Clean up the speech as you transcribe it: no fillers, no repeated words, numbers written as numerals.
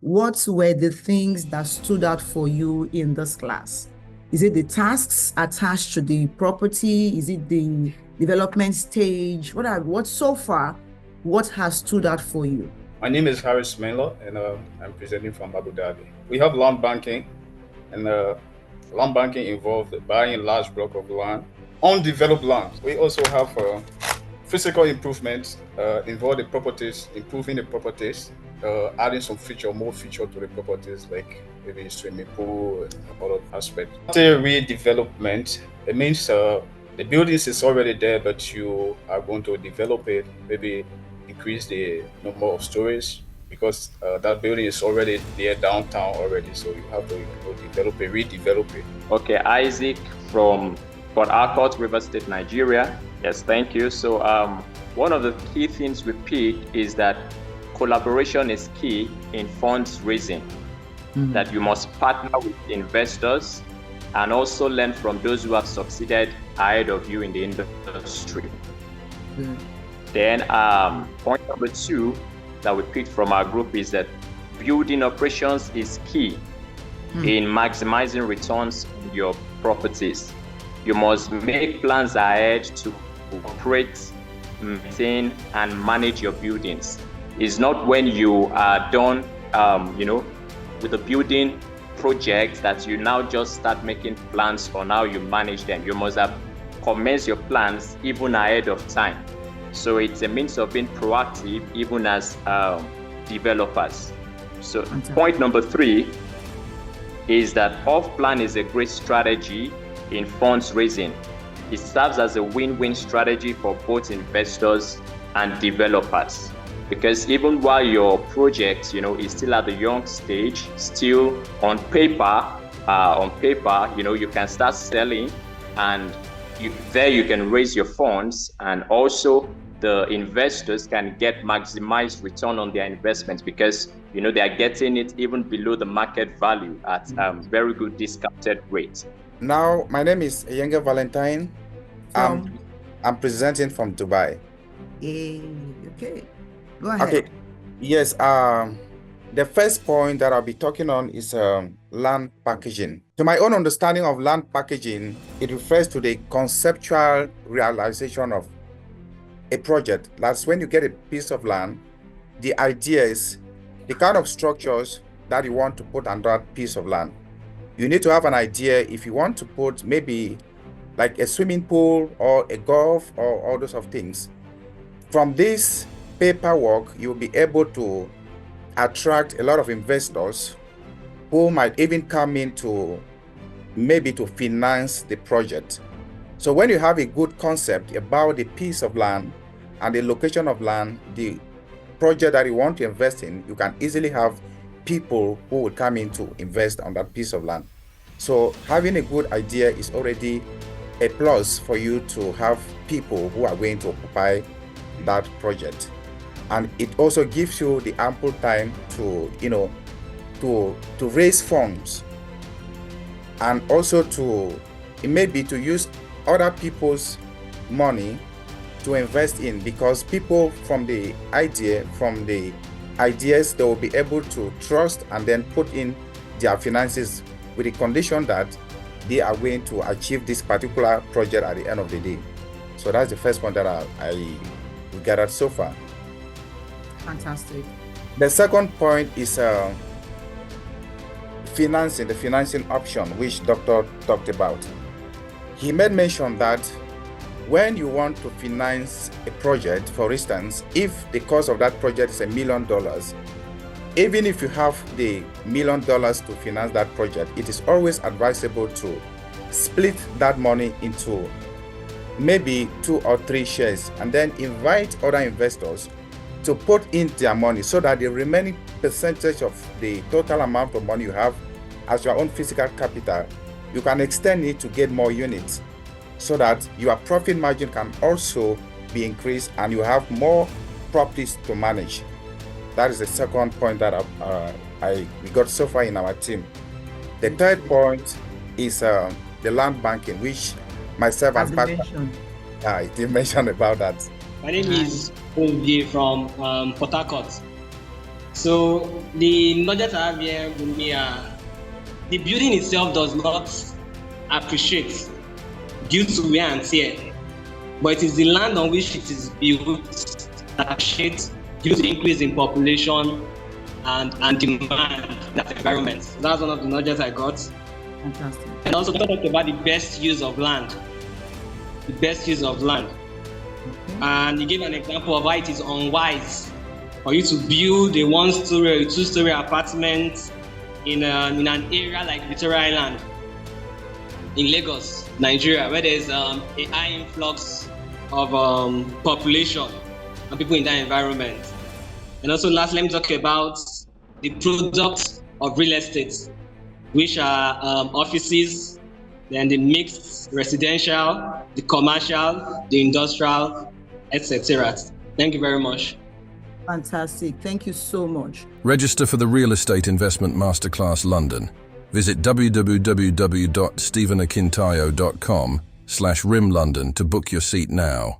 what were the things that stood out for you in this class? Is it the tasks attached to the property? Is it the development stage? What so far, what has stood out for you? My name is Harris Melo, and I'm presenting from Abu Dhabi. We have land banking, and land banking involves buying large block of land, undeveloped land. We also have physical improvements involve the properties, improving the properties, adding some more feature to the properties, like maybe swimming pool and other aspects. After redevelopment, it means the buildings is already there, but you are going to develop it, maybe increase the number of stories, because that building is already there downtown already, so you have to redevelop it. Okay, Isaac from Port Harcourt, River State, Nigeria. Yes, thank you. So one of the key things we picked is that collaboration is key in funds raising, that you must partner with investors and also learn from those who have succeeded ahead of you in the industry. Then point number 2 that we picked from our group is that building operations is key in maximizing returns on your properties. You must make plans ahead to operate, maintain, and manage your buildings. It's not when you are done, with the building project that you now just start making plans for how you manage them. You must have commenced your plans even ahead of time. So it's a means of being proactive even as developers. So point number 3 is that off-plan is a great strategy in funds raising. It serves as a win-win strategy for both investors and developers, because even while your project is still at the young stage, still on paper, you can start selling, and you can raise your funds, and also the investors can get maximized return on their investments, because they are getting it even below the market value at very good discounted rate. Now, my name is Younger Valentine. I'm presenting from Dubai. Okay, go ahead. Okay, yes. The first point that I'll be talking on is land packaging. To my own understanding of land packaging, it refers to the conceptual realization of a project. That's when you get a piece of land, the idea is the kind of structures that you want to put on that piece of land. You need to have an idea if you want to put maybe like a swimming pool or a golf or all those of things. From this paperwork, you'll be able to attract a lot of investors who might even come in to finance the project. So when you have a good concept about the piece of land and the location of land, the project that you want to invest in, you can easily have people who will come in to invest on that piece of land. So having a good idea is already a plus for you to have people who are going to occupy that project. And it also gives you the ample time to raise funds, and also to use other people's money to invest in, because people from the ideas, they will be able to trust and then put in their finances with the condition that they are going to achieve this particular project at the end of the day. So that's the first point that I gathered so far. Fantastic. The second point is financing, the financing option, which Doctor talked about. He made mention that when you want to finance a project, for instance, if the cost of that project is $1 million, even if you have the $1 million to finance that project, it is always advisable to split that money into maybe 2 or 3 shares, and then invite other investors to put in their money, so that the remaining percentage of the total amount of money you have as your own physical capital, you can extend it to get more units, so that your profit margin can also be increased and you have more properties to manage. That is the second point that we got so far in our team. The third point is the land banking, which myself as I did mention about that. My name is Ogie from Port Harcourt. So the knowledge I have here with me the building itself does not appreciate due to wear and tear, but it is the land on which it is built that appreciates due to the increase in population and demand in that environment. So that's one of the knowledge I got. Fantastic. And also talk about the best use of land. The best use of land. Okay. And he gave an example of why it is unwise for you to build a 1-story or a 2-story apartment in an area like Victoria Island in Lagos, Nigeria, where there's a high influx of population and people in that environment. And also last, let me talk about the products of real estate, which are offices, then the mixed residential, the commercial, the industrial, etc. Thank you very much. Fantastic. Thank you so much. Register for the Real Estate Investment Masterclass London. Visit www.stephenakintayo.com/rimlondon to book your seat now.